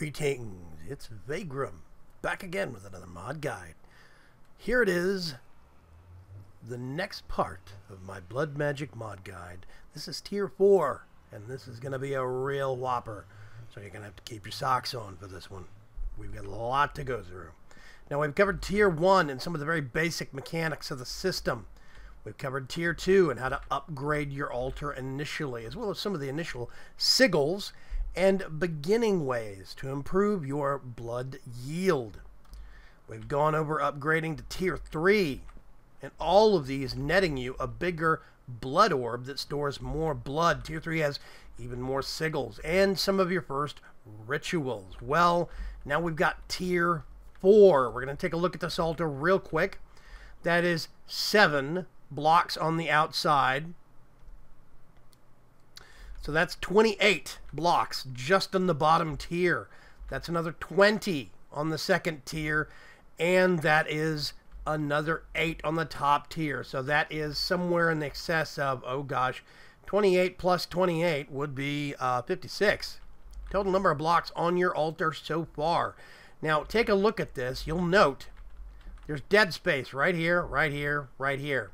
Greetings, it's Vaygrim, back again with another mod guide. Here it is, the next part of my Blood Magic mod guide. This is tier 4, and this is going to be a real whopper. So you're going to have to keep your socks on for this one. We've got a lot to go through. Now we've covered tier 1 and some of the very basic mechanics of the system. We've covered tier 2 and how to upgrade your altar initially, as well as some of the initial sigils and beginning ways to improve your blood yield. We've gone over upgrading to tier 3, and all of these netting you a bigger blood orb that stores more blood. Tier 3 has even more sigils and some of your first rituals. Well, now we've got tier 4. We're going to take a look at this altar real quick. That is 7 blocks on the outside. So that's 28 blocks just on the bottom tier. That's another 20 on the second tier. And that is another 8 on the top tier. So that is somewhere in excess of, oh gosh, 28 plus 28 would be 56. Total number of blocks on your altar so far. Now take a look at this. You'll note there's dead space right here, right here, right here.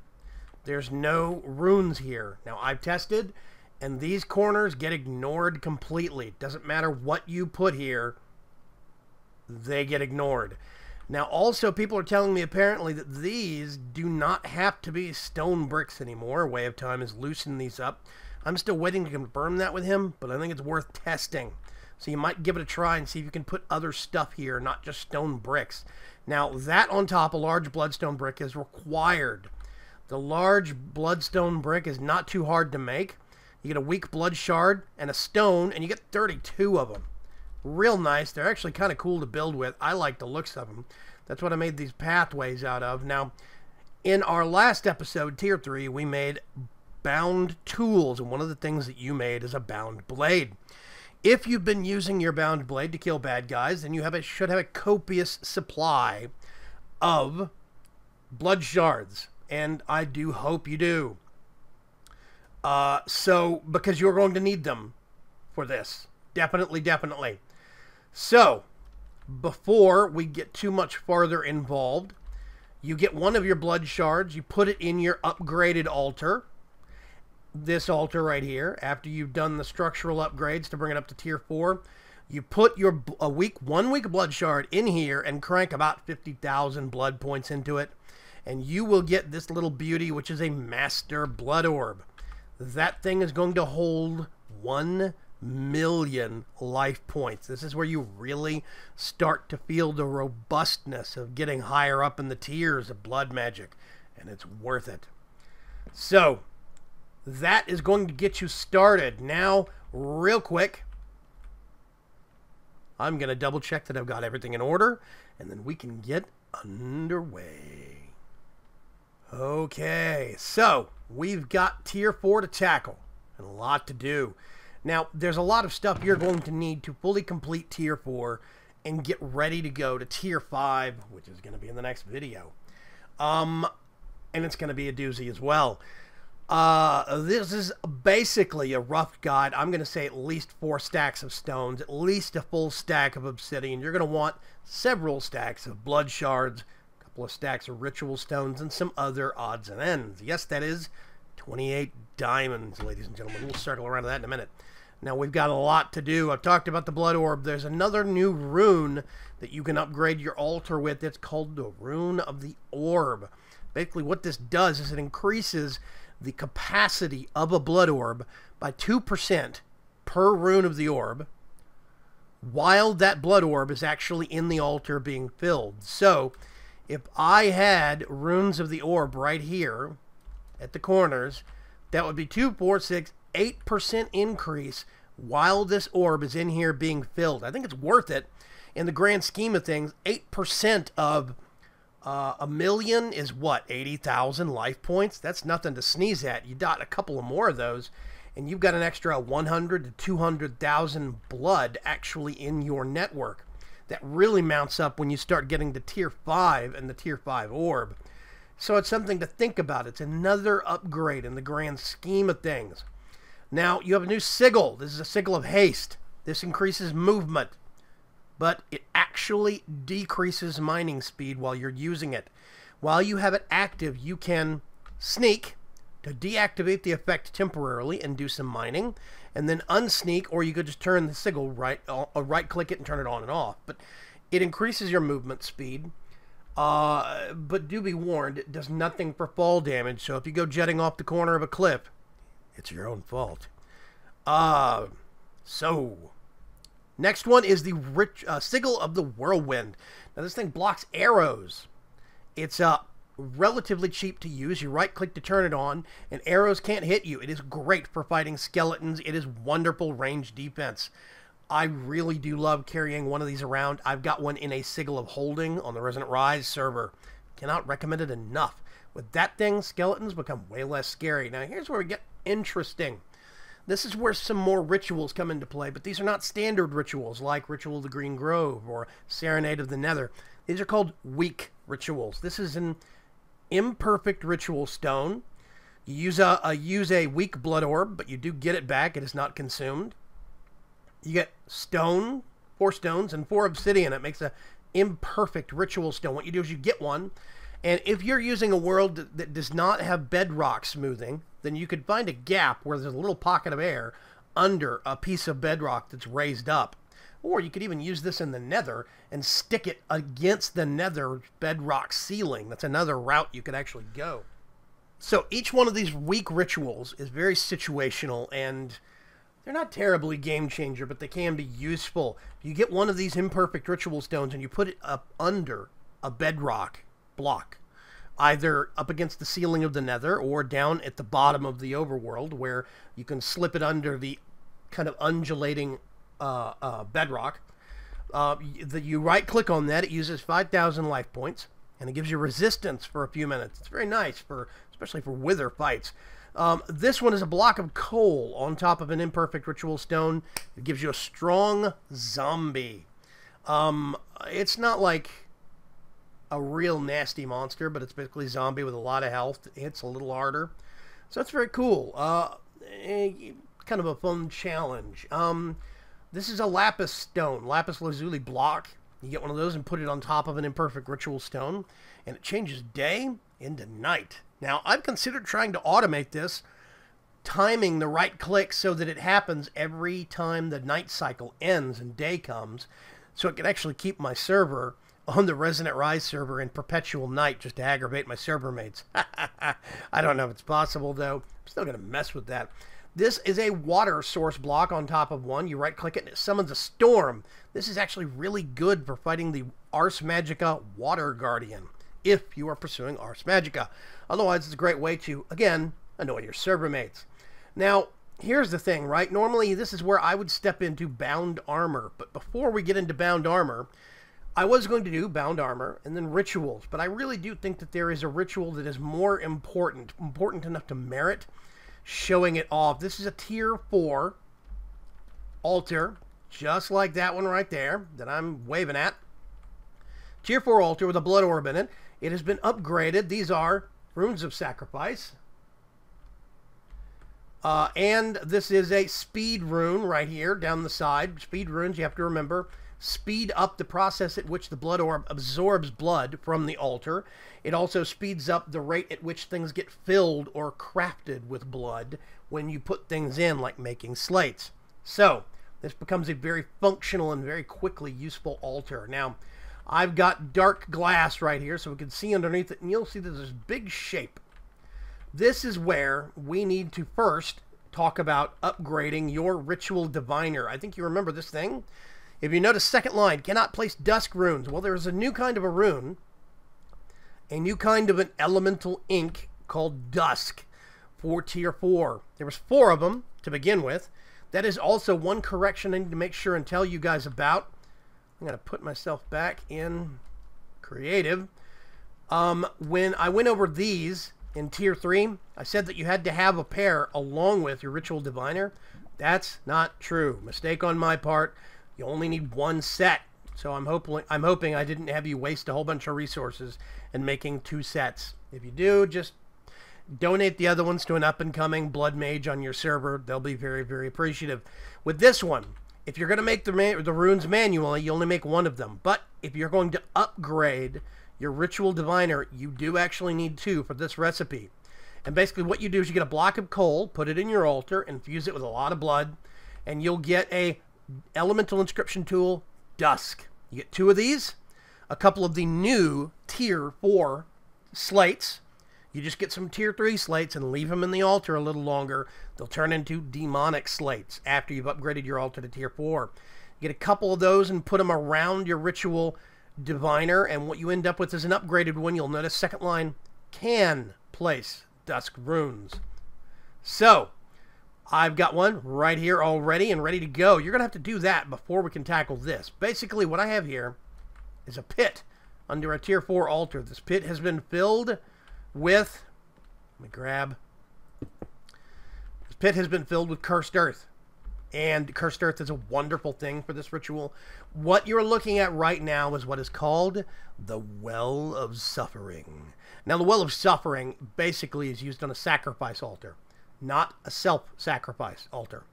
There's no runes here. Now I've tested, and these corners get ignored completely. It doesn't matter what you put here, they get ignored. Now also people are telling me apparently that these do not have to be stone bricks anymore. WayOfTime is loosening these up. I'm still waiting to confirm that with him, but I think it's worth testing. So you might give it a try and see if you can put other stuff here, not just stone bricks. Now that on top, a large bloodstone brick is required. The large bloodstone brick is not too hard to make. You get a weak blood shard and a stone, and you get 32 of them. Real nice. They're actually kind of cool to build with. I like the looks of them. That's what I made these pathways out of. Now, in our last episode, Tier 3, we made bound tools, and one of the things that you made is a bound blade. If you've been using your bound blade to kill bad guys, then you should have a copious supply of blood shards, and I do hope you do. Because you're going to need them for this. Definitely, definitely. So, before we get too much farther involved, you get one of your blood shards, you put it in your upgraded altar. This altar right here. After you've done the structural upgrades to bring it up to tier 4, you put your one week blood shard in here and crank about 50,000 blood points into it, and you will get this little beauty, which is a master blood orb. That thing is going to hold 1 million life points. This is where you really start to feel the robustness of getting higher up in the tiers of blood magic, and it's worth it. So that is going to get you started. Now, real quick, I'm going to double check that I've got everything in order, and then we can get underway. Okay, so we've got tier 4 to tackle and a lot to do. Now, there's a lot of stuff you're going to need to fully complete tier 4 and get ready to go to tier 5, which is going to be in the next video. And it's going to be a doozy as well. This is basically a rough guide. I'm going to say at least 4 stacks of stones, at least a full stack of obsidian. You're going to want several stacks of blood shards, a couple of stacks of ritual stones, and some other odds and ends. Yes, that is 28 diamonds, ladies and gentlemen. We'll circle around to that in a minute. Now, we've got a lot to do. I've talked about the blood orb. There's another new rune that you can upgrade your altar with. It's called the Rune of the Orb. Basically, what this does is it increases the capacity of a blood orb by 2% per rune of the orb, while that blood orb is actually in the altar being filled. So, if I had runes of the orb right here at the corners, that would be 2, 4, 6, 8% increase while this orb is in here being filled. I think it's worth it in the grand scheme of things. 8% of a million is what, 80,000 life points? That's nothing to sneeze at. You dot a couple of more of those, and you've got an extra 100 to 200,000 blood actually in your network. That really mounts up when you start getting to tier 5 and the tier 5 orb. So it's something to think about. It's another upgrade in the grand scheme of things. Now, you have a new sigil. This is a sigil of haste. This increases movement. but it actually decreases mining speed while you're using it. While you have it active, you can sneak to deactivate the effect temporarily and do some mining, and then unsneak, or you could just turn the sigil right-click it and turn it on and off. But it increases your movement speed, but do be warned, it does nothing for fall damage, so if you go jetting off the corner of a cliff, it's your own fault. So, next one is the Sigil of the Whirlwind. Now this thing blocks arrows. It's relatively cheap to use. You right-click to turn it on, and arrows can't hit you. It is great for fighting skeletons. It is wonderful range defense. I really do love carrying one of these around. I've got one in a Sigil of Holding on the Resonant Rise server. Cannot recommend it enough. With that thing, skeletons become way less scary. Now here's where we get interesting. This is where some more rituals come into play, but these are not standard rituals like Ritual of the Green Grove or Serenade of the Nether. These are called weak rituals. This is an imperfect ritual stone. You use a weak blood orb, but you do get it back. It is not consumed. You get stone, 4 stones, and 4 obsidian. It makes a imperfect ritual stone. What you do is you get one, and if you're using a world that does not have bedrock smoothing, then you could find a gap where there's a little pocket of air under a piece of bedrock that's raised up. Or you could even use this in the Nether and stick it against the Nether bedrock ceiling. That's another route you could actually go. So each one of these weak rituals is very situational, and they're not terribly game changer, but they can be useful. You get one of these imperfect ritual stones and you put it up under a bedrock block, either up against the ceiling of the Nether or down at the bottom of the overworld, where you can slip it under the kind of undulating bedrock. You right-click on that. It uses 5,000 life points, and it gives you resistance for a few minutes. It's very nice, especially for wither fights. This one is a block of coal on top of an imperfect ritual stone. It gives you a strong zombie. It's not like a real nasty monster, but it's basically a zombie with a lot of health. It hits a little harder. So that's very cool. Kind of a fun challenge. This is a lapis stone, lapis lazuli block. You get one of those and put it on top of an imperfect ritual stone, and it changes day into night. Now, I've considered trying to automate this, timing the right click so that it happens every time the night cycle ends and day comes, so it can actually keep my server on the Resonant Rise server in perpetual night just to aggravate my server mates. I don't know if it's possible, though. I'm still going to mess with that. This is a water source block on top of one. You right-click it and it summons a storm. This is actually really good for fighting the Ars Magica Water Guardian, if you are pursuing Ars Magica. Otherwise, it's a great way to, again, annoy your server mates. Now, here's the thing, right? Normally, this is where I would step into Bound Armor. But before we get into Bound Armor, I was going to do Bound Armor and then Rituals. But I really do think that there is a ritual that is more important enough to merit showing it off. This is a tier 4 altar, just like that one right there that I'm waving at. Tier 4 altar with a blood orb in it. It has been upgraded. These are runes of sacrifice. And this is a speed rune right here down the side. Speed runes, you have to remember, speed up the process at which the blood orb absorbs blood from the altar. It also speeds up the rate at which things get filled or crafted with blood when you put things in, like making slates. So, this becomes a very functional and very quickly useful altar. Now, I've got dark glass right here so we can see underneath it, and you'll see that there's this big shape. This is where we need to first talk about upgrading your Ritual Diviner. I think you remember this thing. If you notice, second line, cannot place dusk runes. Well, there's a new kind of a rune, a new kind of an elemental ink called dusk for tier 4. There was 4 of them to begin with. That is also one correction I need to make sure and tell you guys about. I'm going to put myself back in creative. When I went over these in tier 3, I said that you had to have a pair along with your Ritual Diviner. That's not true. Mistake on my part. You only need one set. So I'm hoping I didn't have you waste a whole bunch of resources in making 2 sets. If you do, just donate the other ones to an up-and-coming blood mage on your server. They'll be very, very appreciative. With this one, If you're going to make the runes manually, you only make one of them. But if you're going to upgrade your ritual diviner, you do actually need 2 for this recipe. And basically what you do is you get a block of coal, put it in your altar, infuse it with a lot of blood, and you'll get a elemental inscription tool, Dusk. You get 2 of these, a couple of the new tier 4 slates. You just get some tier 3 slates and leave them in the altar a little longer. They'll turn into demonic slates after you've upgraded your altar to tier 4. You get a couple of those and put them around your ritual diviner, and what you end up with is an upgraded one. You'll notice second line, can place dusk runes. So, I've got one right here already and ready to go. You're going to have to do that before we can tackle this. Basically, what I have here is a pit under a tier 4 altar. This pit has been filled with, let me grab, this pit has been filled with cursed earth. And cursed earth is a wonderful thing for this ritual. What you're looking at right now is what is called the Well of Suffering. Now, the Well of Suffering basically is used on a sacrifice altar, not a self-sacrifice altar.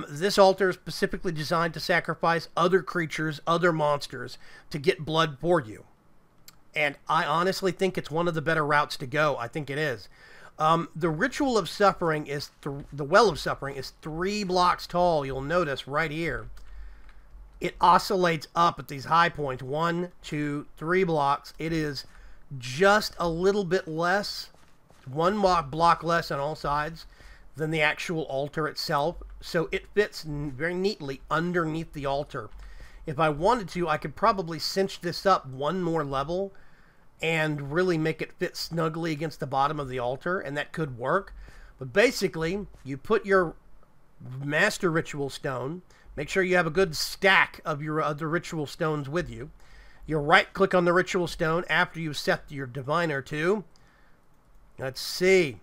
This altar is specifically designed to sacrifice other creatures, other monsters, to get blood for you. And I honestly think it's one of the better routes to go. I think it is. The Ritual of Suffering is, the Well of Suffering is 3 blocks tall. You'll notice right here. It oscillates up at these high points. 1, 2, 3 blocks. It is just a little bit less, 1 block less on all sides than the actual altar itself. So it fits very neatly underneath the altar. If I wanted to, I could probably cinch this up 1 more level and really make it fit snugly against the bottom of the altar, and that could work. But basically, you put your master ritual stone, make sure you have a good stack of your other ritual stones with you. You right-click on the ritual stone after you've set your diviner to, let's see,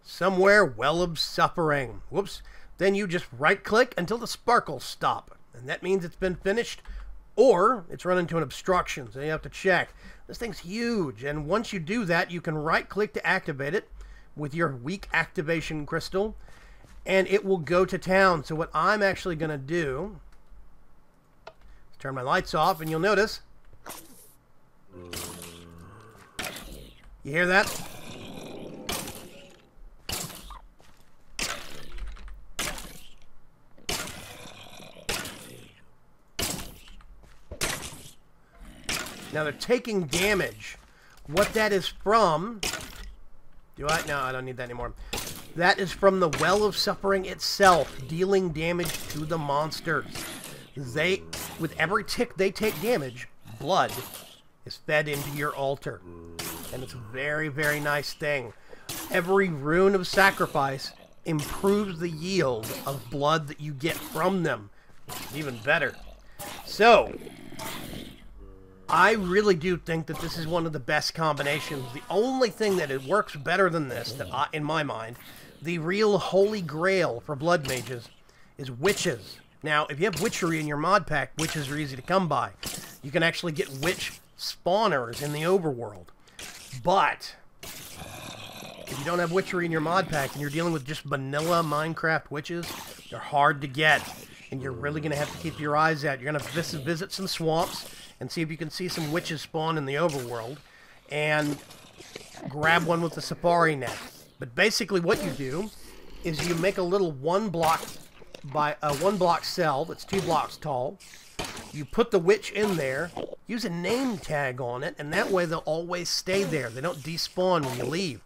somewhere Well of Suffering. Whoops. Then you just right-click until the sparkles stop. And that means it's been finished, or it's run into an obstruction, so you have to check. This thing's huge, and once you do that, you can right-click to activate it with your weak activation crystal, and it will go to town. So what I'm actually going to do is turn my lights off, and you'll notice. You hear that? Now they're taking damage. What that is from... No, I don't need that anymore. That is from the Well of Suffering itself, dealing damage to the monsters. With every tick they take damage, blood is fed into your altar. And it's a very, very nice thing. Every rune of sacrifice improves the yield of blood that you get from them, which is even better. So... I really do think that this is one of the best combinations. The only thing that it works better than this, in my mind, the real holy grail for blood mages, is witches. Now, if you have witchery in your mod pack, witches are easy to come by. You can actually get witch spawners in the overworld. But if you don't have witchery in your mod pack and you're dealing with just vanilla Minecraft witches, they're hard to get. And you're really going to have to keep your eyes out. You're going to visit some swamps and see if you can see some witches spawn in the overworld, and grab one with the safari net. But basically what you do is you make a little 1 block cell that's 2 blocks tall. You put the witch in there, use a name tag on it, and that way they'll always stay there. They don't despawn when you leave.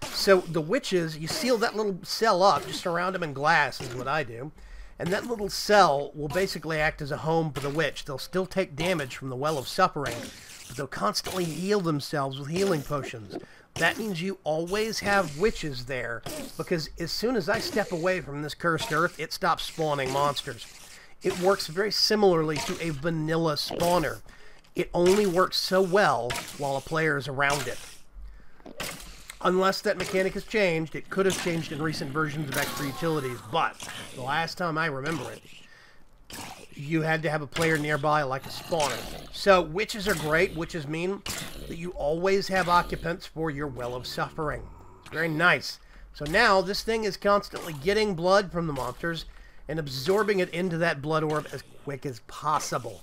So the witches, you seal that little cell up, just surround them in glass is what I do. And that little cell will basically act as a home for the witch. They'll still take damage from the Well of Suffering, but they'll constantly heal themselves with healing potions. That means you always have witches there, because as soon as I step away from this cursed earth, it stops spawning monsters. It works very similarly to a vanilla spawner. It only works so well while a player is around it. Unless that mechanic has changed. It could have changed in recent versions of extra utilities, but the last time I remember it, you had to have a player nearby like a spawner. So witches are great. Witches mean that you always have occupants for your Well of Suffering. It's very nice. So now this thing is constantly getting blood from the monsters and absorbing it into that blood orb as quick as possible.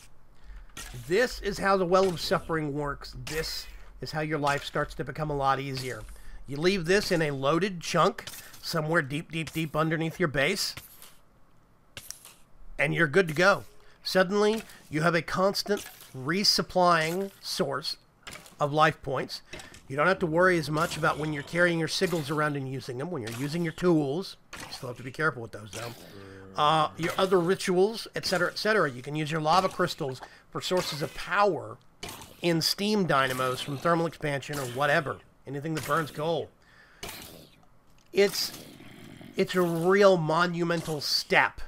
This is how the Well of Suffering works. This is how your life starts to become a lot easier. You leave this in a loaded chunk somewhere deep, deep, deep underneath your base, and you're good to go. Suddenly, you have a constant resupplying source of life points. You don't have to worry as much about when you're carrying your sigils around and using them. When you're using your tools, you still have to be careful with those, though. Your other rituals, etc., etc. You can use your lava crystals for sources of power in steam dynamos from thermal expansion or whatever. Anything that burns coal. It's a real monumental step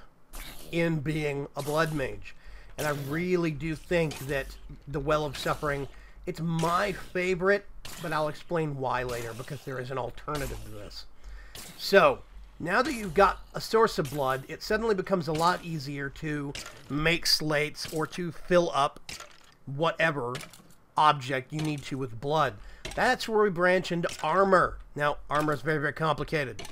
in being a blood mage. And I really do think that the Well of Suffering, it's my favorite, but I'll explain why later, because there is an alternative to this. So, now that you've got a source of blood, it suddenly becomes a lot easier to make slates or to fill up whatever object you need to with blood. That's where we branch into armor. Now, armor is very, very complicated.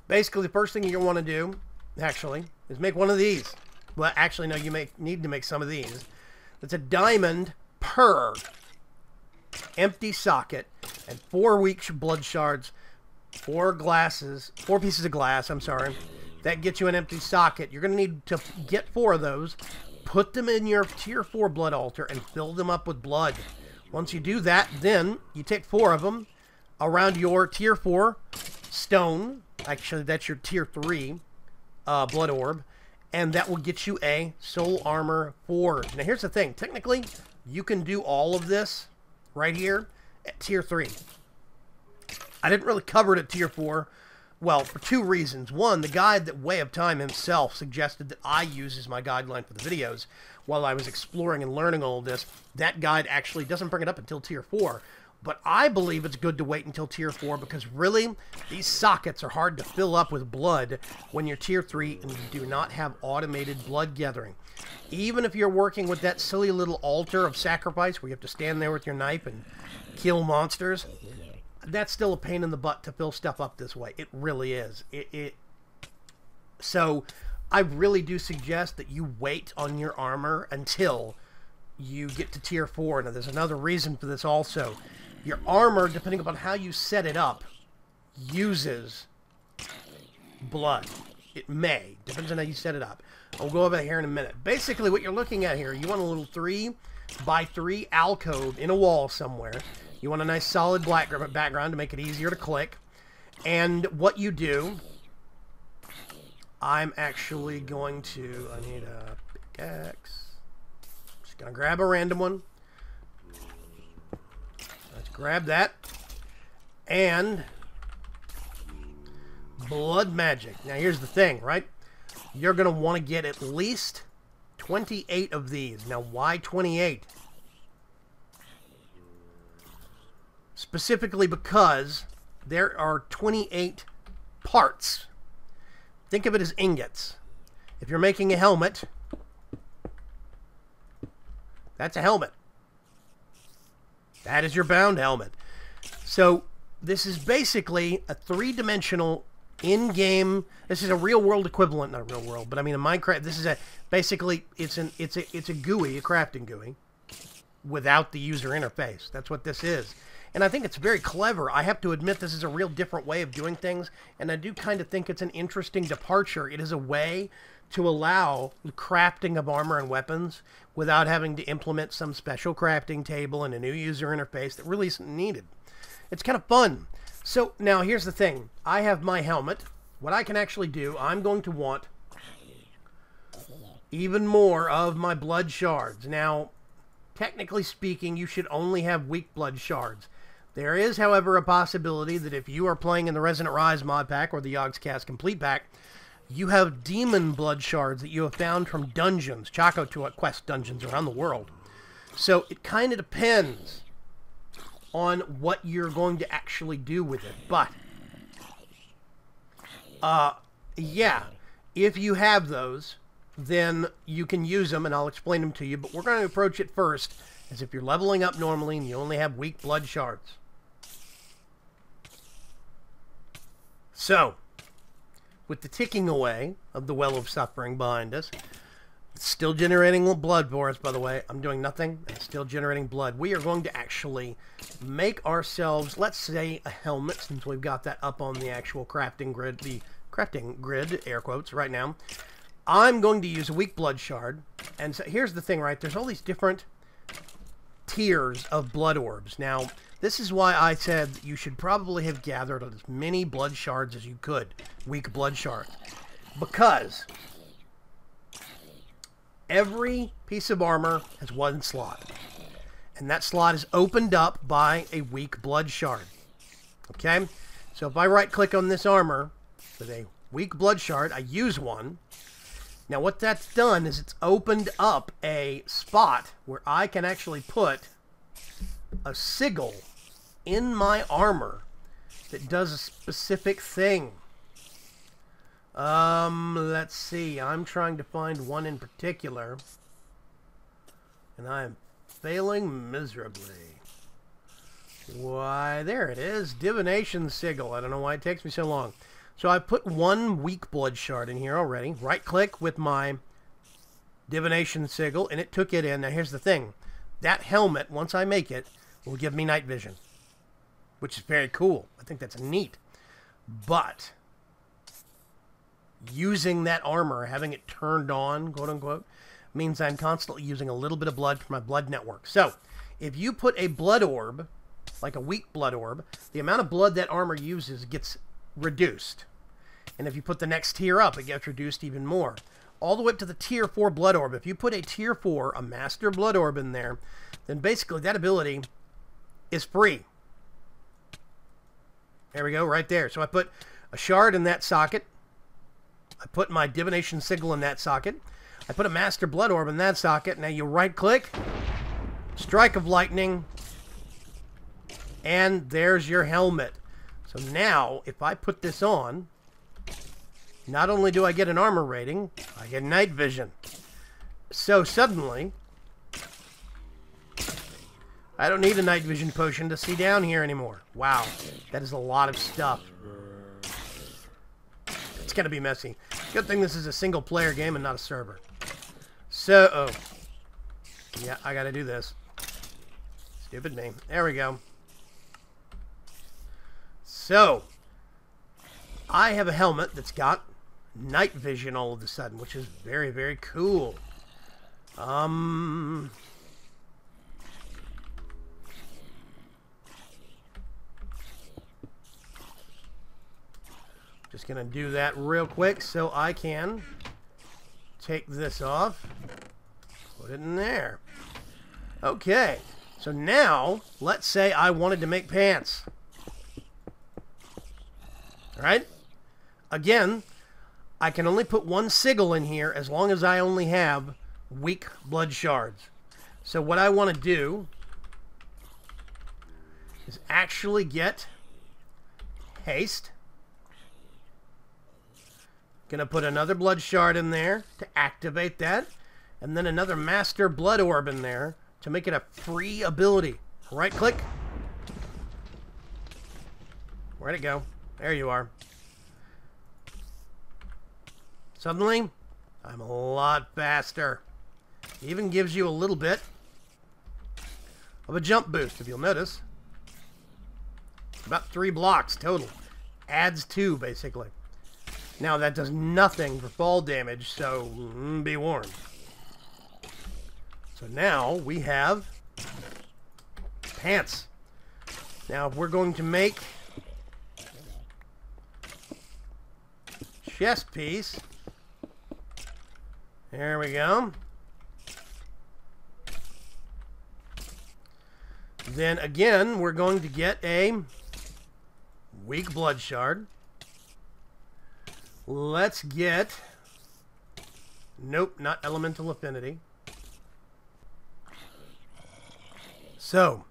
Basically, the first thing you're going to want to do, actually, is make one of these. Well, actually, no, you need to make some of these. It's a diamond per empty socket and 4 weak blood shards, 4 pieces of glass, I'm sorry. That gets you an empty socket. You're going to need to get 4 of those, put them in your tier 4 blood altar, and fill them up with blood. Once you do that, then you take 4 of them around your tier 4 stone. Actually, that's your tier 3 blood orb. And that will get you a soul armor forge. Now, here's the thing. Technically, you can do all of this right here at tier 3. I didn't really cover it at tier 4. Well, for 2 reasons. One, the guide that WayOfTime himself suggested that I use as my guideline for the videos while I was exploring and learning all of this. That guide actually doesn't bring it up until tier 4. But I believe it's good to wait until tier 4 because really, these sockets are hard to fill up with blood when you're tier 3 and you do not have automated blood gathering. Even if you're working with that silly little altar of sacrifice where you have to stand there with your knife and kill monsters, that's still a pain in the butt to fill stuff up this way. It really is. So I really do suggest that you wait on your armor until you get to tier 4. Now, there's another reason for this also. Your armor, depending upon how you set it up, uses blood. It may. Depends on how you set it up. I'll go over that here in a minute. Basically, what you're looking at here, you want a little 3x3 alcove in a wall somewhere. You want a nice solid black background to make it easier to click. And what you do, I'm actually going to, I need a pickaxe. Just going to grab a random one. Let's grab that. And blood magic. Now here's the thing, right? You're going to want to get at least 28 of these. Now why 28? Specifically because there are 28 parts. Think of it as ingots. If you're making a helmet, that's a helmet. That is your bound helmet. So this is basically a 3-dimensional in-game. This is a real-world equivalent, not real world, but I mean in Minecraft. This is basically it's a GUI, a crafting GUI, without the user interface. That's what this is. And I think it's very clever. I have to admit this is a real different way of doing things, and I do kind of think it's an interesting departure. It is a way to allow the crafting of armor and weapons without having to implement some special crafting table and a new user interface that really isn't needed. It's kind of fun. So now here's the thing. I have my helmet. What I can actually do, I'm going to want even more of my blood shards. Now, technically speaking, you should only have weak blood shards. There is, however, a possibility that if you are playing in the Resonant Rise mod pack or the Yogscast Complete pack, you have demon blood shards that you have found from dungeons, Choco Quest dungeons around the world. So it kind of depends on what you're going to actually do with it. But, yeah, if you have those, then you can use them, and I'll explain them to you. But we're going to approach it first as if you're leveling up normally and you only have weak blood shards. So, with the ticking away of the well of suffering behind us, it's still generating blood for us, by the way. I'm doing nothing. It's still generating blood. We are going to actually make ourselves, let's say, a helmet, since we've got that up on the actual crafting grid, the crafting grid, air quotes, right now. I'm going to use a weak blood shard. And so here's the thing, right? There's all these different tiers of blood orbs. Now, this is why I said you should probably have gathered as many blood shards as you could. Weak blood shards. Because every piece of armor has one slot. And that slot is opened up by a weak blood shard. Okay? So if I right-click on this armor with a weak blood shard, I use one. Now what that's done is it's opened up a spot where I can actually put a sigil in my armor that does a specific thing. Let's see. I'm trying to find one in particular. And I am failing miserably. Why, there it is. Divination sigil. I don't know why it takes me so long. So I put one weak blood shard in here already. Right-click with my divination sigil, and it took it in. Now, here's the thing. That helmet, once I make it, will give me night vision, which is very cool. I think that's neat. But using that armor, having it turned on, quote-unquote, means I'm constantly using a little bit of blood for my blood network. So, if you put a blood orb, like a weak blood orb, the amount of blood that armor uses gets reduced. And if you put the next tier up, it gets reduced even more. All the way up to the tier 4 blood orb. If you put a tier 4, a master blood orb in there, then basically that ability is free. There we go, right there. So I put a shard in that socket. I put my divination sigil in that socket. I put a master blood orb in that socket. Now you right-click, strike of lightning, and there's your helmet. So now, if I put this on, not only do I get an armor rating, I get night vision. So suddenly, I don't need a night vision potion to see down here anymore. Wow, that is a lot of stuff. It's going to be messy. Good thing this is a single player game and not a server. So, oh. Yeah, I got to do this. Stupid me. There we go. So, I have a helmet that's got night vision all of a sudden, which is very, very cool. Just going to do that real quick so I can take this off, put it in there. Okay, so now, let's say I wanted to make pants. Alright? Again, I can only put one sigil in here as long as I only have weak blood shards. So what I want to do is actually get haste. Gonna put another blood shard in there to activate that. And then another master blood orb in there to make it a free ability. Right click. Where'd it go? There you are. Suddenly, I'm a lot faster. It even gives you a little bit of a jump boost, if you'll notice. About 3 blocks total. Adds 2, basically. Now, that does nothing for fall damage, so be warned. So now, we have pants. Now, if we're going to make chest piece, there we go. Then again, we're going to get a weak blood shard. Let's get... Nope, not elemental affinity. So,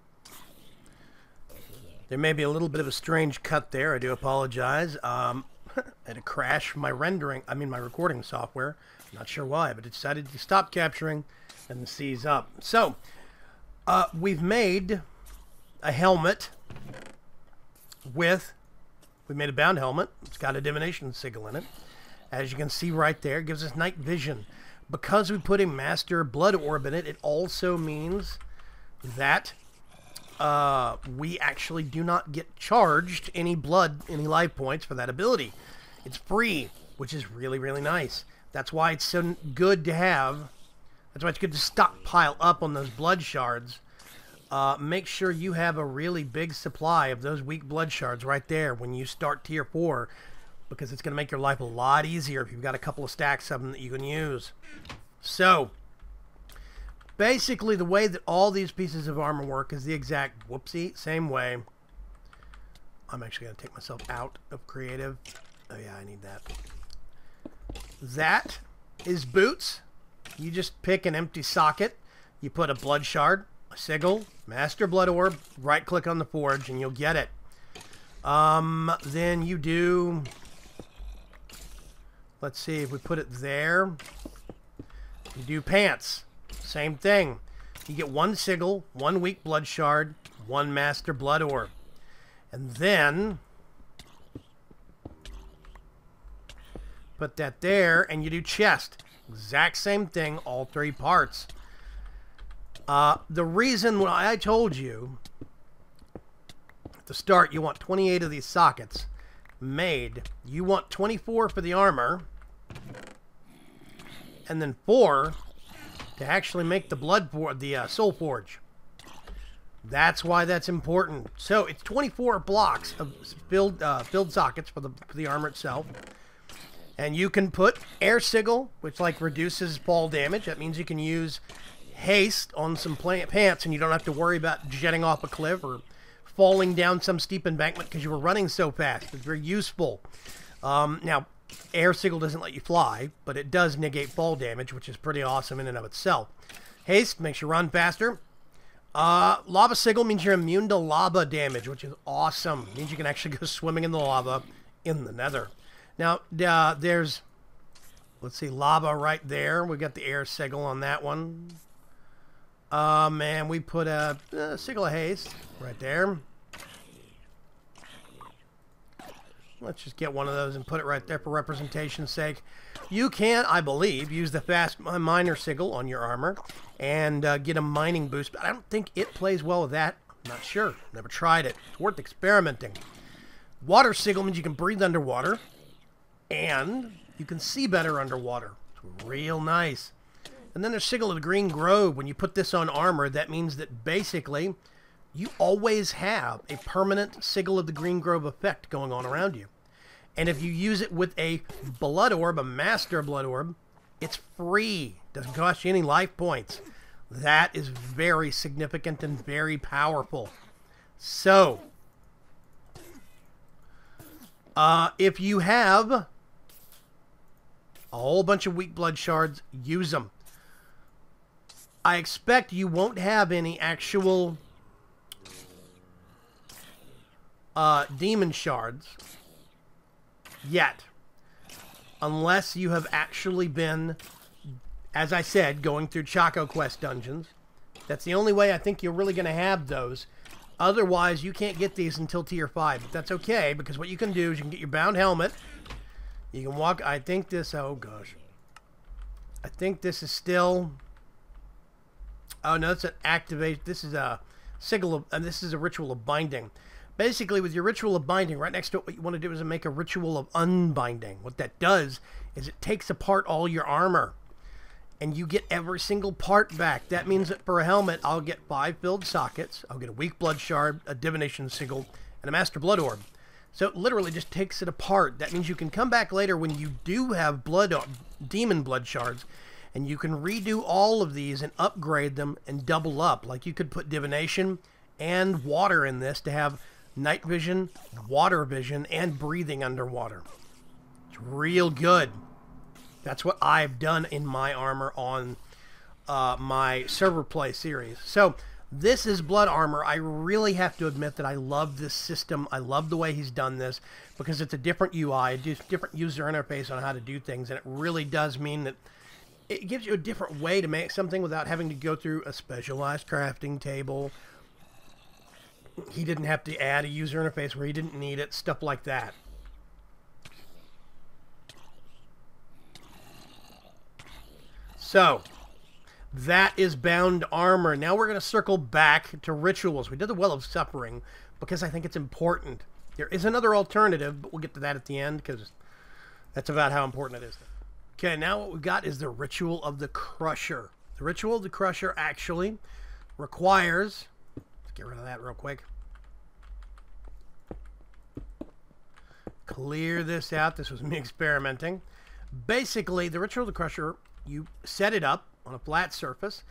there may be a little bit of a strange cut there. I do apologize. I had a crash from my my recording software. Not sure why, but it decided to stop capturing and seize up. So, we've made a helmet with We made a bound helmet. It's got a divination sigil in it. As you can see right there, it gives us night vision. Because we put a master blood orb in it, it also means that we actually do not get charged any life points for that ability. It's free, which is really, really nice. That's why it's so good to have. That's why it's good to stockpile up on those blood shards. Make sure you have a really big supply of those weak blood shards right there when you start tier 4, because it's going to make your life a lot easier if you've got a couple of stacks of them that you can use. So, basically the way that all these pieces of armor work is the exact, same way. I'm actually going to take myself out of creative. Oh yeah, I need that. That is boots. You just pick an empty socket. You put a blood shard, a sigil, master blood orb, right click on the forge, and you'll get it. Then you do... Let's see, if we put it there, you do pants. Same thing. You get one sigil, one weak blood shard, one master blood orb. And then put that there, and you do chest. Exact same thing, all 3 parts. The reason why I told you at the start you want 28 of these sockets made, you want 24 for the armor, and then 4 to actually make the soul forge. That's why that's important. So it's 24 blocks of filled sockets for the armor itself. And you can put air sigil, which like reduces fall damage. That means you can use haste on some pants, and you don't have to worry about jetting off a cliff or falling down some steep embankment because you were running so fast. It's very useful. Now, air sigil doesn't let you fly, but it does negate fall damage, which is pretty awesome in and of itself. Haste makes you run faster. Lava sigil means you're immune to lava damage, which is awesome. It means you can actually go swimming in the lava in the nether. Now, there's, let's see, lava right there. We got the air sigil on that one. And we put a sigil of haste right there. Let's just get one of those and put it right there for representation's sake. You can, I believe, use the fast miner sigil on your armor and get a mining boost, but I don't think it plays well with that. I'm not sure. Never tried it. It's worth experimenting. Water sigil means you can breathe underwater, and you can see better underwater. It's real nice. And then there's sigil of the green grove. When you put this on armor, that means that basically you always have a permanent sigil of the green grove effect going on around you. And if you use it with a blood orb, a master blood orb, it's free. Doesn't cost you any life points. That is very significant and very powerful. So, if you have a whole bunch of weak blood shards, use them. I expect you won't have any actual demon shards yet, unless you have actually been, as I said, going through Choco Quest dungeons. That's the only way I think you're really going to have those. Otherwise, you can't get these until tier 5. But that's okay, because what you can do is you can get your bound helmet. You can walk, I think this, oh gosh. I think this is still, oh no, it's an activate, this is a sigil of, and this is a ritual of binding. Basically, with your ritual of binding, right next to it, what you want to do is make a ritual of unbinding. What that does is it takes apart all your armor, and you get every single part back. That means that for a helmet, I'll get 5 filled sockets, I'll get a weak blood shard, a divination sigil, and a master blood orb. So it literally just takes it apart. That means you can come back later when you do have demon blood shards, and you can redo all of these and upgrade them and double up. Like you could put divination and water in this to have night vision, water vision, and breathing underwater. It's real good. That's what I've done in my armor on my server play series. So this is blood armor. I really have to admit that I love this system. I love the way he's done this because it's a different UI, a different user interface on how to do things, and it really does mean that it gives you a different way to make something without having to go through a specialized crafting table. He didn't have to add a user interface where he didn't need it, stuff like that. So, that is bound armor. Now we're going to circle back to rituals. We did the Well of Suffering because I think it's important. There is another alternative, but we'll get to that at the end because that's about how important it is. Okay, now what we've got is the Ritual of the Crusher. The Ritual of the Crusher actually requires... Let's get rid of that real quick. Clear this out. This was me experimenting. Basically, the Ritual of the Crusher, you set it up on a flat surface,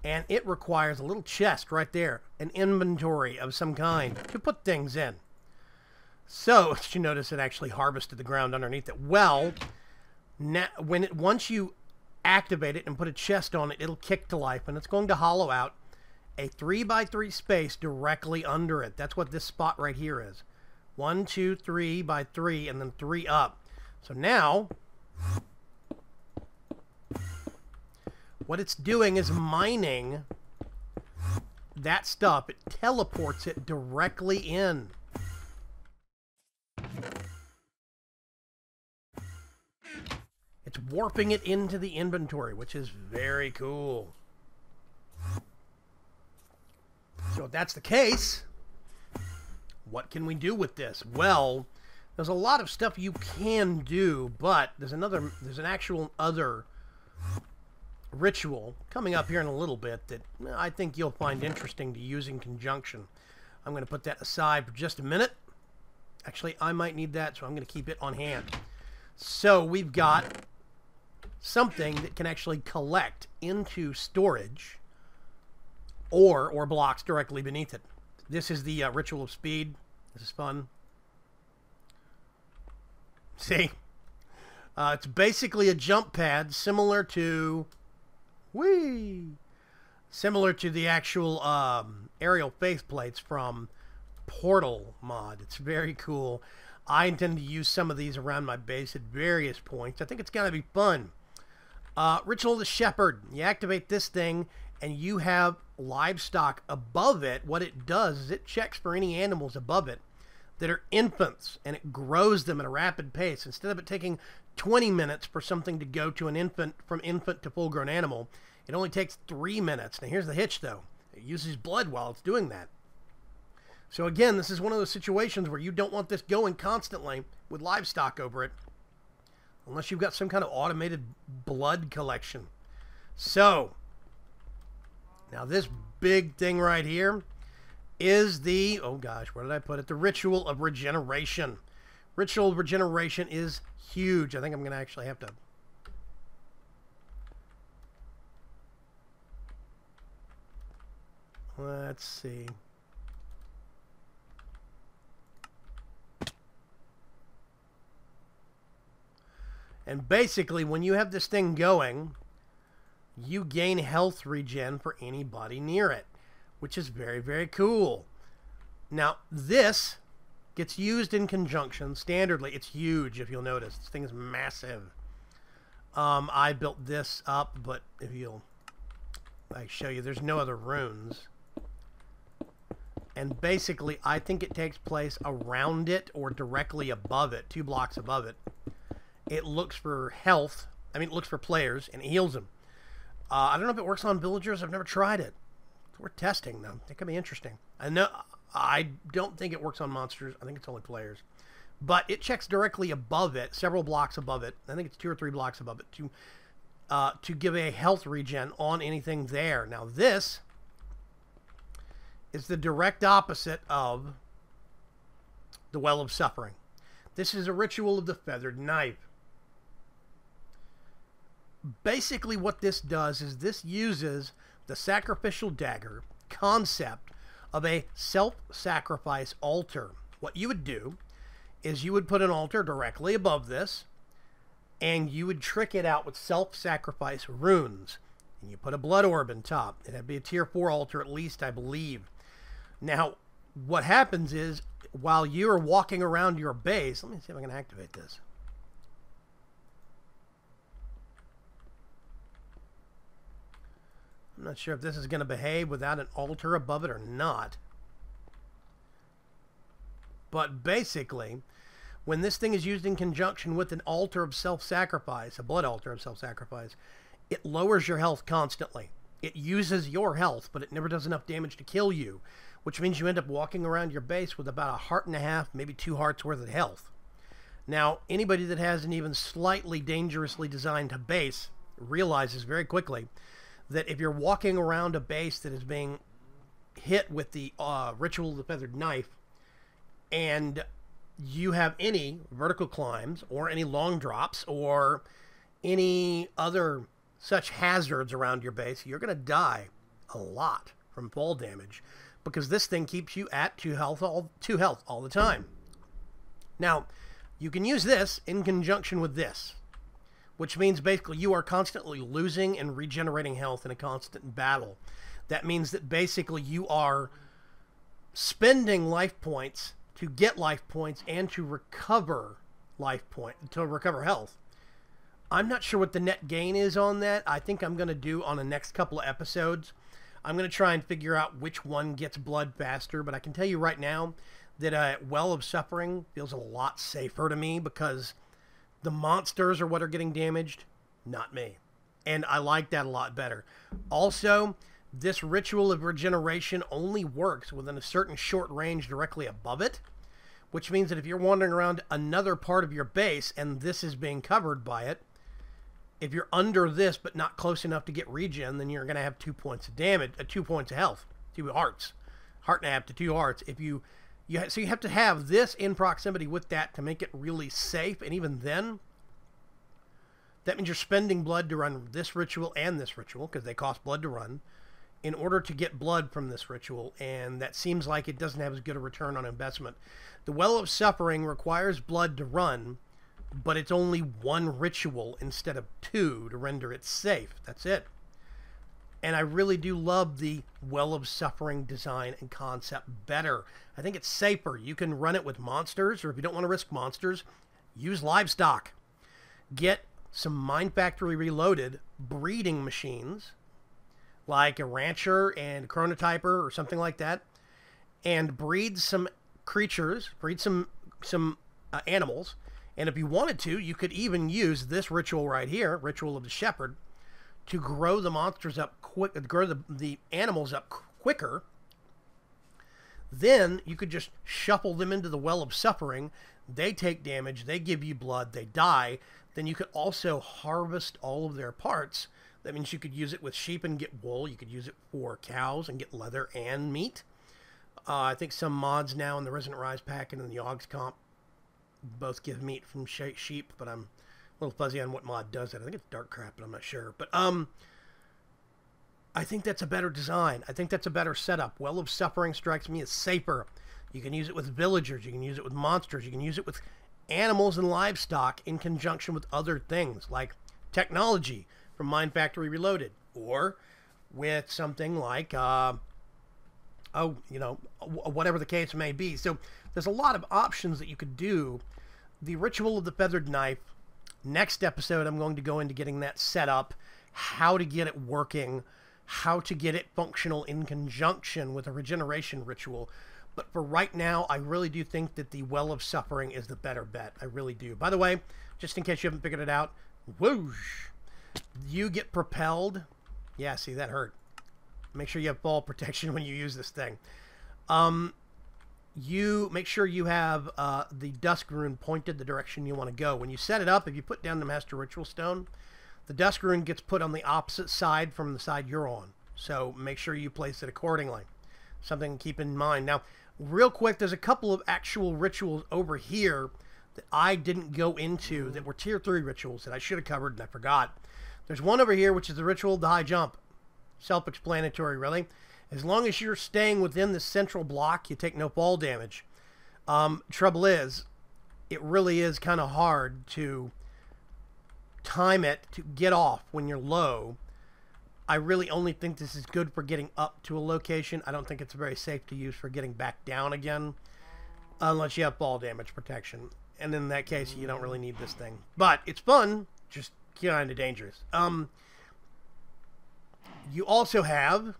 and it requires a little chest right there, an inventory of some kind to put things in. So, did you notice it actually harvested the ground underneath it? Well, now, once you activate it and put a chest on it, it'll kick to life, and it's going to hollow out a 3x3 space directly under it. That's what this spot right here is. 1, 2, 3 by 3, and then 3 up. So now, what it's doing is mining that stuff. It teleports it directly in. It's warping it into the inventory, which is very cool. So if that's the case, what can we do with this? Well, there's a lot of stuff you can do, but there's an actual other ritual coming up here in a little bit that I think you'll find interesting to use in conjunction. I'm going to put that aside for just a minute. Actually, I might need that, so I'm going to keep it on hand. So we've got something that can actually collect into storage or blocks directly beneath it. This is the Ritual of Speed. This is fun. See? It's basically a jump pad similar to... Similar to the actual aerial faceplates from Portal mod. It's very cool. I intend to use some of these around my base at various points. I think it's going to be fun. Ritual of the Shepherd. You activate this thing and you have livestock above it. What it does is it checks for any animals above it that are infants, and it grows them at a rapid pace. Instead of it taking 20 minutes for something to go to an infant, from infant to full-grown animal, it only takes 3 minutes. Now, here's the hitch, though. It uses blood while it's doing that. So, again, this is one of those situations where you don't want this going constantly with livestock over it, unless you've got some kind of automated blood collection. So, now this big thing right here is the, oh gosh, where did I put it? The Ritual of Regeneration. Ritual of Regeneration is huge. I think I'm going to actually have to... Let's see. And basically, when you have this thing going, you gain health regen for anybody near it, which is very, very cool. Now, this gets used in conjunction. Standardly, it's huge, if you'll notice. This thing is massive. I built this up, but if you'll... I show you, there's no other runes. And basically, I think it takes place around it or directly above it, 2 blocks above it. It looks for health. I mean, it looks for players and heals them. I don't know if it works on villagers. I've never tried it. It's worth testing, though. It could be interesting. I don't think it works on monsters. I think it's only players. But it checks directly above it, several blocks above it. I think it's 2 or 3 blocks above it to give a health regen on anything there. Now, this is the direct opposite of the Well of Suffering. This is a Ritual of the Feathered Knife. Basically, what this does is this uses the sacrificial dagger concept of a self-sacrifice altar. What you would do is you would put an altar directly above this, and you would trick it out with self-sacrifice runes. And you put a blood orb on top. It'd be a tier 4 altar at least, I believe. Now, what happens is, while you're walking around your base... Let me see if I can activate this. I'm not sure if this is going to behave without an altar above it or not. But basically, when this thing is used in conjunction with an altar of self-sacrifice, a blood altar of self-sacrifice, it lowers your health constantly. It uses your health, but it never does enough damage to kill you, which means you end up walking around your base with about 1.5 hearts, maybe 2 hearts worth of health. Now, anybody that has an even slightly dangerously designed base realizes very quickly that if you're walking around a base that is being hit with the Ritual of the Feathered Knife, and you have any vertical climbs or any long drops or any other such hazards around your base, you're going to die a lot from fall damage because this thing keeps you at 2 health all the time. Now, you can use this in conjunction with this, which means basically you are constantly losing and regenerating health in a constant battle. That means that basically you are spending life points to get life points and to recover health. I'm not sure what the net gain is on that. I think I'm going to do on the next couple of episodes. I'm going to try and figure out which one gets blood faster, but I can tell you right now that Well of Suffering feels a lot safer to me because the monsters are what are getting damaged, not me. And I like that a lot better. Also, this Ritual of Regeneration only works within a certain short range directly above it, which means that if you're wandering around another part of your base and this is being covered by it, if you're under this but not close enough to get regen, then you're going to have 2 points of damage, 2 points of health, 2 hearts, 1.5 to 2 hearts. So you have to have this in proximity with that to make it really safe, and even then, that means you're spending blood to run this ritual and this ritual, because they cost blood to run, in order to get blood from this ritual, and that seems like it doesn't have as good a return on investment. The Well of Suffering requires blood to run, but it's only 1 ritual instead of 2 to render it safe. That's it. And I really do love the Well of Suffering design and concept better. I think it's safer. You can run it with monsters, or if you don't want to risk monsters, use livestock. Get some Mind Factory Reloaded breeding machines, like a rancher and a chronotyper or something like that, and breed some creatures, breed some animals. And if you wanted to, you could even use this ritual right here, Ritual of the Shepherd, to grow the monsters up quick, grow the animals up quicker. Then you could just shuffle them into the Well of Suffering. They take damage, they give you blood, they die. Then you could also harvest all of their parts. That means you could use it with sheep and get wool. You could use it for cows and get leather and meat. I think some mods now in the Resident Rise pack and in the Yogs comp both give meat from sheep, but I'm a little fuzzy on what mod does that. I think it's dark crap, but I'm not sure. But I think that's a better design. I think that's a better setup. Well of Suffering strikes me as safer. You can use it with villagers. You can use it with monsters. You can use it with animals and livestock in conjunction with other things like technology from Mind Factory Reloaded, or with something like, whatever the case may be. So there's a lot of options that you could do. The Ritual of the Feathered Knife, next episode I'm going to go into getting that set up, how to get it working, how to get it functional in conjunction with a regeneration ritual. But for right now, I really do think that the Well of Suffering is the better bet. I really do. By the way, just in case you haven't figured it out, whoosh, you get propelled. Yeah, see, that hurt. Make sure you have fall protection when you use this thing. You make sure you have the Dusk Rune pointed the direction you want to go. When you set it up, if you put down the Master Ritual Stone, the Dusk Rune gets put on the opposite side from the side you're on. So make sure you place it accordingly. Something to keep in mind. Now, real quick, there's a couple of actual rituals over here that I didn't go into that were tier 3 rituals that I should have covered and I forgot. There's one over here, which is the Ritual of the High Jump. Self-explanatory, really. As long as you're staying within the central block, you take no fall damage. Trouble is, it really is kind of hard to time it to get off when you're low. I really only think this is good for getting up to a location. I don't think it's very safe to use for getting back down again, unless you have fall damage protection. And in that case, you don't really need this thing. But it's fun, just kind of dangerous. You also have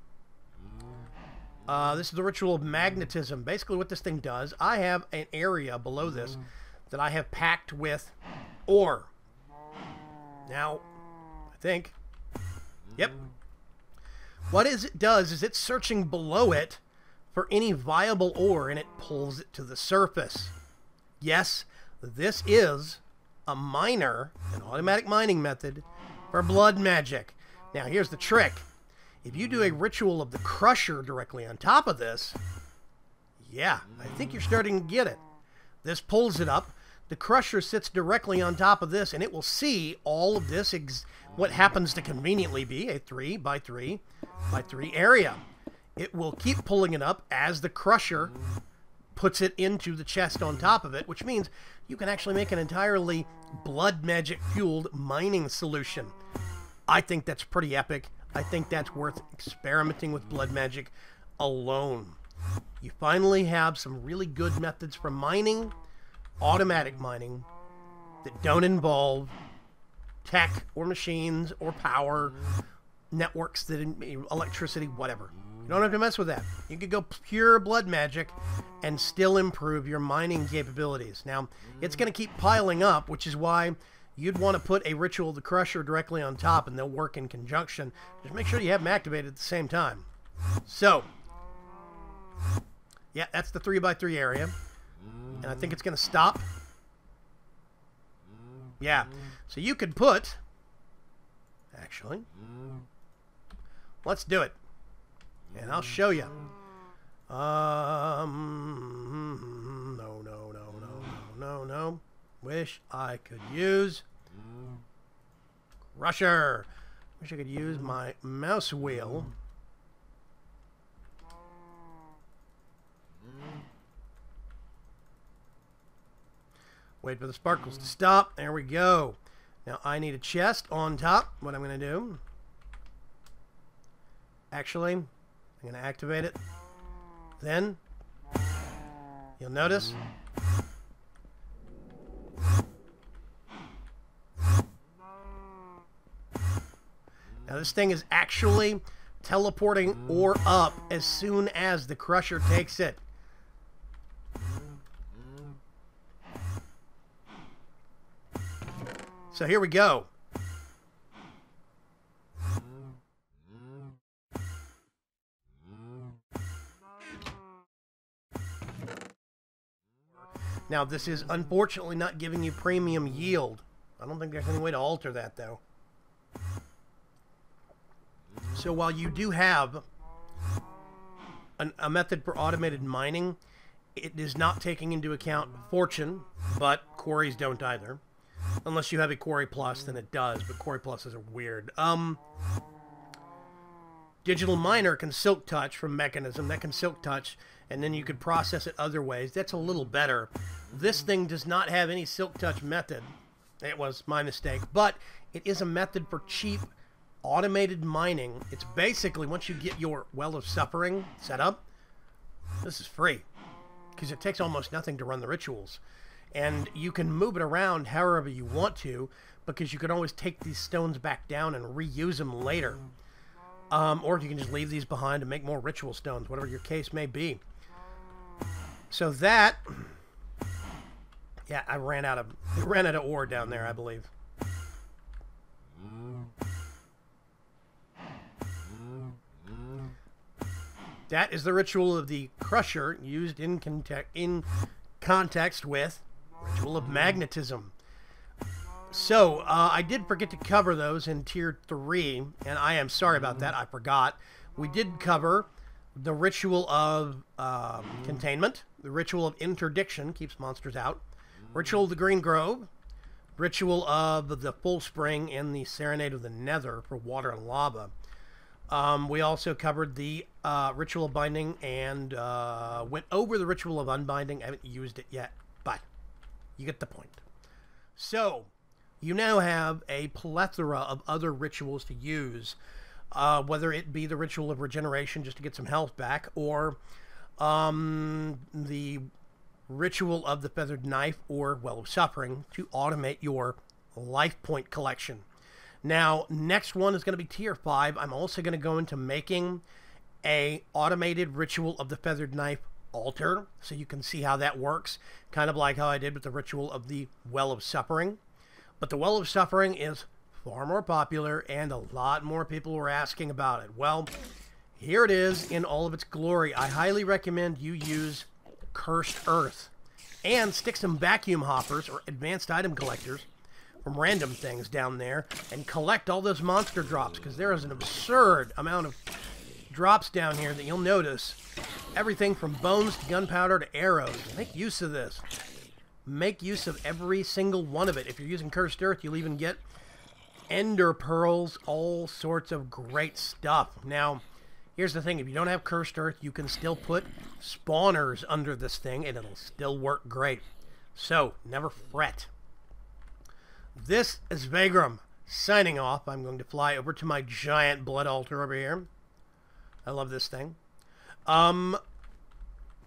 This is the ritual of magnetism. Basically what this thing does, I have an area below this that I have packed with ore. Now, I think, yep. What it does is it's searching below it for any viable ore, and it pulls it to the surface. Yes, this is a miner, an automatic mining method for blood magic. Now, here's the trick. If you do a ritual of the crusher directly on top of this, yeah, I think you're starting to get it. This pulls it up. The crusher sits directly on top of this, and it will see all of this, what happens to conveniently be a 3 by 3 by 3 area. It will keep pulling it up as the crusher puts it into the chest on top of it, which means you can actually make an entirely blood magic fueled mining solution. I think that's pretty epic. I think that's worth experimenting with blood magic alone. You finally have some really good methods for mining, automatic mining, that don't involve tech or machines or power, networks, that electricity, whatever. You don't have to mess with that. You could go pure blood magic and still improve your mining capabilities. Now, it's going to keep piling up, which is why you'd want to put a ritual of the crusher directly on top, and they'll work in conjunction. Just make sure you have them activated at the same time. So, yeah, that's the 3 by 3 area. And I think it's going to stop. Yeah. So you could put... Actually, let's do it. And I'll show you. No. Wish I could use... Crusher. Wish I could use my mouse wheel. Wait for the sparkles to stop. There we go. Now I need a chest on top. What I'm going to do... Actually, I'm going to activate it. Then, you'll notice... Now this thing is actually teleporting ore up as soon as the crusher takes it. So here we go. Now this is unfortunately not giving you premium yield. I don't think there's any way to alter that though. So while you do have a method for automated mining, it is not taking into account fortune, but quarries don't either. Unless you have a quarry plus, then it does, but quarry pluses are weird. Digital miner can silk touch from mechanism. That can silk touch, and then you could process it other ways. That's a little better. This thing does not have any silk touch method. It was my mistake, but it is a method for cheap automated mining. It's basically, once you get your Well of Suffering set up, this is free, because it takes almost nothing to run the rituals. And you can move it around however you want to, because you can always take these stones back down and reuse them later. Or you can just leave these behind and make more ritual stones, whatever your case may be. So that... Yeah, I ran out of ore down there, I believe. That is the ritual of the crusher used in context with ritual of magnetism. So, I did forget to cover those in Tier 3, and I am sorry about that, I forgot. We did cover the ritual of containment, the ritual of interdiction, keeps monsters out, ritual of the Green Grove, ritual of the Full Spring, and the Serenade of the Nether for water and lava. We also covered the ritual of binding and went over the ritual of unbinding. I haven't used it yet, but you get the point. So, you now have a plethora of other rituals to use, whether it be the ritual of regeneration just to get some health back, or the ritual of the feathered knife or Well of Suffering to automate your life point collection. Now, next one is going to be Tier 5. I'm also going to go into making a automated Ritual of the Feathered Knife altar, so you can see how that works, kind of like how I did with the Ritual of the Well of Suffering. But the Well of Suffering is far more popular, and a lot more people were asking about it. Well, here it is in all of its glory. I highly recommend you use Cursed Earth and stick some vacuum hoppers or advanced item collectors from random things down there and collect all those monster drops, because there is an absurd amount of drops down here that you'll notice. Everything from bones to gunpowder to arrows. Make use of this. Make use of every single one of it. If you're using Cursed Earth, you'll even get ender pearls, all sorts of great stuff. Now, here's the thing. If you don't have Cursed Earth, you can still put spawners under this thing, and it'll still work great. So, never fret. This is Vaygrim signing off. I'm going to fly over to my giant blood altar over here. I love this thing.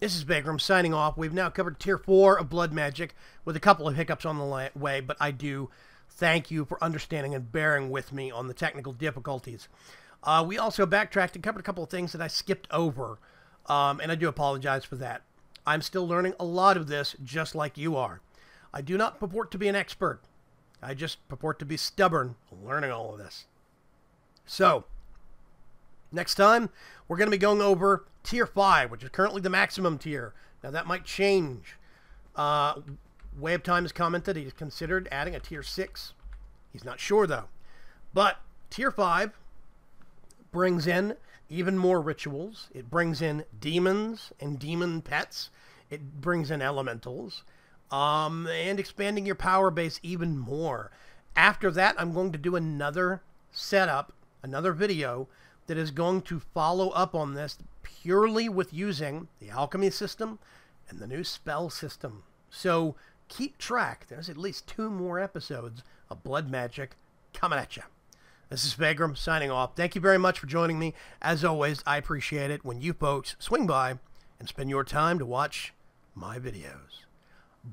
This is Vaygrim signing off. We've now covered Tier 4 of Blood Magic with a couple of hiccups on the way, but I do thank you for understanding and bearing with me on the technical difficulties. We also backtracked and covered a couple of things that I skipped over, and I do apologize for that. I'm still learning a lot of this, just like you are. I do not purport to be an expert. I just purport to be stubborn, learning all of this. So, next time, we're going to be going over Tier 5, which is currently the maximum tier. Now, that might change. WayOfTime has commented he's considered adding a Tier 6. He's not sure, though. But Tier 5 brings in even more rituals. It brings in demons and demon pets. It brings in elementals. And expanding your power base even more. After that, I'm going to do another setup, another video, that is going to follow up on this purely with using the alchemy system and the new spell system. So keep track. There's at least 2 more episodes of Blood Magic coming at you. This is Vaygrim signing off. Thank you very much for joining me. As always, I appreciate it when you folks swing by and spend your time to watch my videos.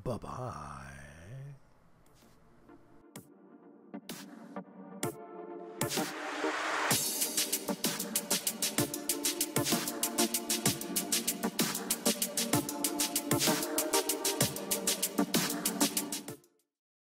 Bye-bye.